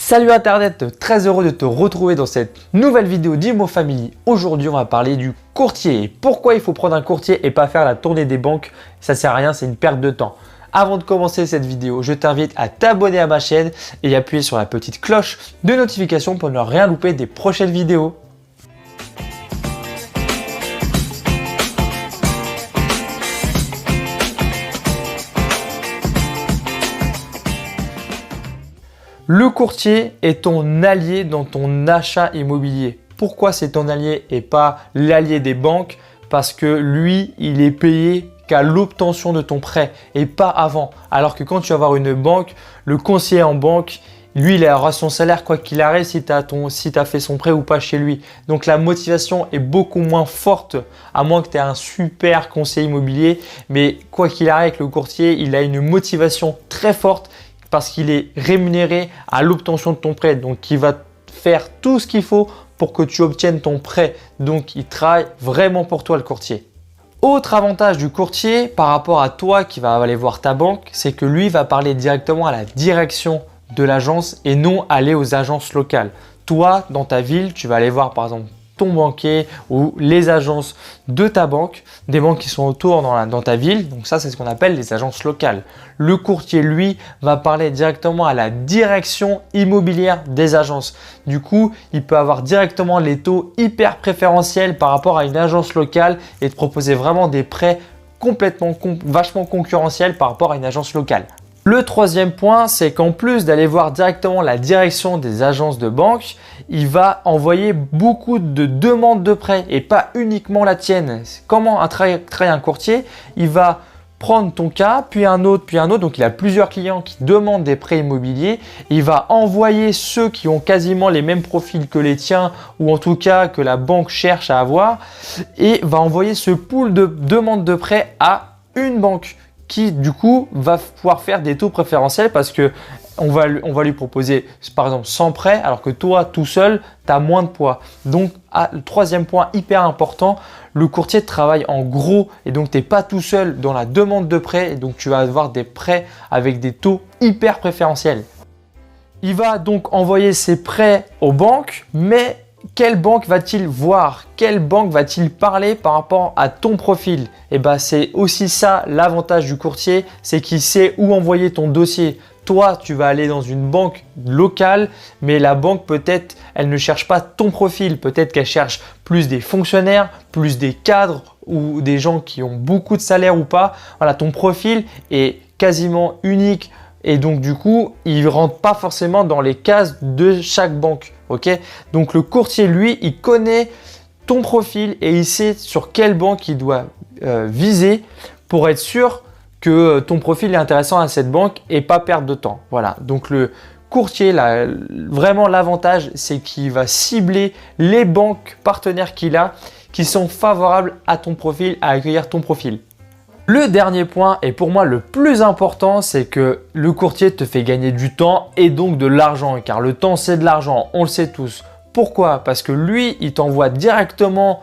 Salut Internet, très heureux de te retrouver dans cette nouvelle vidéo d'Imo Family. Aujourd'hui, on va parler du courtier. Pourquoi il faut prendre un courtier et pas faire la tournée des banques? Ça sert à rien, c'est une perte de temps. Avant de commencer cette vidéo, je t'invite à t'abonner à ma chaîne et appuyer sur la petite cloche de notification pour ne rien louper des prochaines vidéos. Le courtier est ton allié dans ton achat immobilier. Pourquoi c'est ton allié et pas l'allié des banques? Parce que lui, il est payé qu'à l'obtention de ton prêt et pas avant. Alors que quand tu vas voir une banque, le conseiller en banque, lui, il aura son salaire quoi qu'il arrive si tu as fait son prêt ou pas chez lui. Donc la motivation est beaucoup moins forte, à moins que tu aies un super conseiller immobilier. Mais quoi qu'il arrive avec le courtier, il a une motivation très forte parce qu'il est rémunéré à l'obtention de ton prêt. Donc, il va faire tout ce qu'il faut pour que tu obtiennes ton prêt. Donc, il travaille vraiment pour toi, le courtier. Autre avantage du courtier par rapport à toi qui va aller voir ta banque, c'est que lui va parler directement à la direction de l'agence et non aller aux agences locales. Toi, dans ta ville, tu vas aller voir par exemple ton banquier ou les agences de ta banque, des banques qui sont autour dans ta ville. Donc ça, c'est ce qu'on appelle les agences locales. Le courtier, lui, va parler directement à la direction immobilière des agences. Du coup, il peut avoir directement les taux hyper préférentiels par rapport à une agence locale et te proposer vraiment des prêts vachement concurrentiels par rapport à une agence locale. Le troisième point, c'est qu'en plus d'aller voir directement la direction des agences de banque, il va envoyer beaucoup de demandes de prêts et pas uniquement la tienne. Comment travaille un courtier? Il va prendre ton cas, puis un autre, puis un autre. Donc, il a plusieurs clients qui demandent des prêts immobiliers. Il va envoyer ceux qui ont quasiment les mêmes profils que les tiens ou en tout cas que la banque cherche à avoir et va envoyer ce pool de demandes de prêts à une banque qui du coup va pouvoir faire des taux préférentiels parce que on va lui proposer par exemple 100 prêts alors que toi tout seul tu as moins de poids. Donc le troisième point hyper important, le courtier travaille en gros et donc tu n'es pas tout seul dans la demande de prêt et donc tu vas avoir des prêts avec des taux hyper préférentiels. Il va donc envoyer ses prêts aux banques, mais quelle banque va-t-il voir? Quelle banque va-t-il parler par rapport à ton profil? Et bien, c'est aussi ça l'avantage du courtier, c'est qu'il sait où envoyer ton dossier. Toi, tu vas aller dans une banque locale, mais la banque peut-être, elle ne cherche pas ton profil. Peut-être qu'elle cherche plus des fonctionnaires, plus des cadres ou des gens qui ont beaucoup de salaire ou pas. Voilà, ton profil est quasiment unique. Et donc du coup, il ne rentre pas forcément dans les cases de chaque banque. Okay? Donc le courtier, lui, il connaît ton profil et il sait sur quelle banque il doit viser pour être sûr que ton profil est intéressant à cette banque et pas perdre de temps. Voilà. Donc le courtier, là, vraiment l'avantage, c'est qu'il va cibler les banques partenaires qu'il a qui sont favorables à ton profil, à accueillir ton profil. Le dernier point, et pour moi le plus important, c'est que le courtier te fait gagner du temps et donc de l'argent. Car le temps, c'est de l'argent, on le sait tous. Pourquoi? Parce que lui, il t'envoie directement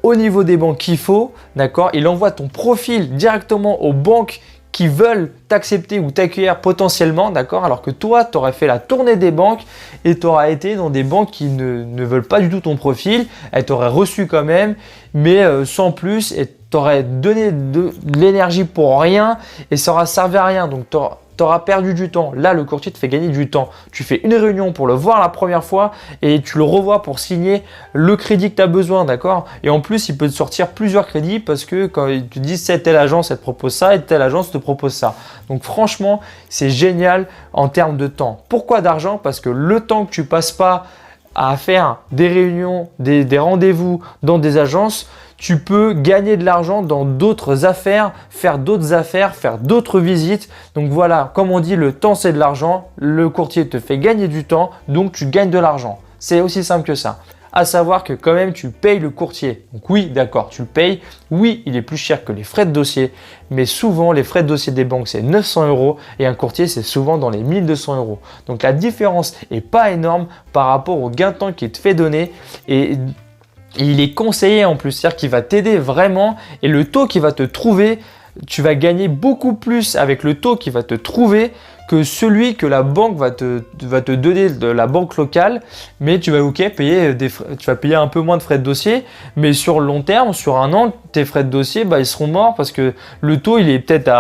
au niveau des banques qu'il faut. D'accord? Il envoie ton profil directement aux banques qui veulent t'accepter ou t'accueillir potentiellement. D'accord? Alors que toi, tu aurais fait la tournée des banques et tu auras été dans des banques qui ne veulent pas du tout ton profil. Elles t'auraient reçu quand même, mais sans plus. Et tu aurais donné de l'énergie pour rien et ça aura servi à rien. Donc, tu auras perdu du temps. Là, le courtier te fait gagner du temps. Tu fais une réunion pour le voir la première fois et tu le revois pour signer le crédit que tu as besoin. D'accord? Et en plus, il peut te sortir plusieurs crédits parce que quand il te dit c'est telle agence, elle te propose ça et telle agence te propose ça. Donc, franchement, c'est génial en termes de temps. Pourquoi d'argent? Parce que le temps que tu passes pas à faire des réunions, des rendez-vous dans des agences, tu peux gagner de l'argent dans d'autres affaires, faire d'autres visites. Donc voilà, comme on dit, le temps c'est de l'argent. Le courtier te fait gagner du temps, donc tu gagnes de l'argent. C'est aussi simple que ça. À savoir que quand même tu payes le courtier. Donc oui, d'accord, tu le payes. Oui, il est plus cher que les frais de dossier, mais souvent les frais de dossier des banques c'est 900 € et un courtier c'est souvent dans les 1200 €. Donc la différence n'est pas énorme par rapport au gain de temps qu'il te fait donner et il est conseillé en plus, c'est-à-dire qu'il va t'aider vraiment et le taux qu'il va te trouver, tu vas gagner beaucoup plus avec le taux qu'il va te trouver que celui que la banque va te donner de la banque locale, mais tu vas payer tu vas payer un peu moins de frais de dossier, mais sur le long terme, sur un an, tes frais de dossier, ils seront morts parce que le taux, il est peut-être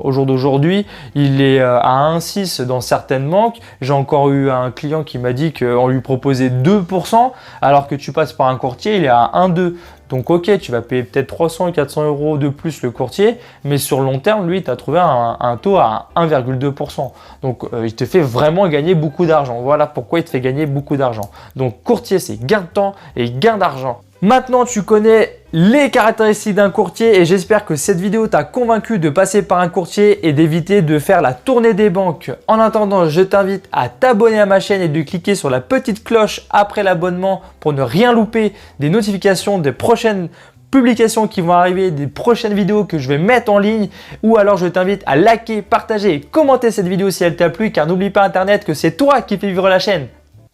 au jour d'aujourd'hui, il est à 1,6 dans certaines banques. J'ai encore eu un client qui m'a dit qu'on lui proposait 2%, alors que tu passes par un courtier, il est à 1,2. Donc ok, tu vas payer peut-être 300 et 400 euros de plus le courtier, mais sur le long terme, lui, tu as trouvé un taux à 1,2%. Donc il te fait vraiment gagner beaucoup d'argent. Voilà pourquoi il te fait gagner beaucoup d'argent. Donc courtier, c'est gain de temps et gain d'argent. Maintenant, tu connais les caractéristiques d'un courtier et j'espère que cette vidéo t'a convaincu de passer par un courtier et d'éviter de faire la tournée des banques. En attendant, je t'invite à t'abonner à ma chaîne et de cliquer sur la petite cloche après l'abonnement pour ne rien louper des notifications des prochaines publications qui vont arriver, des prochaines vidéos que je vais mettre en ligne, ou alors je t'invite à liker, partager et commenter cette vidéo si elle t'a plu, car n'oublie pas Internet que c'est toi qui fais vivre la chaîne.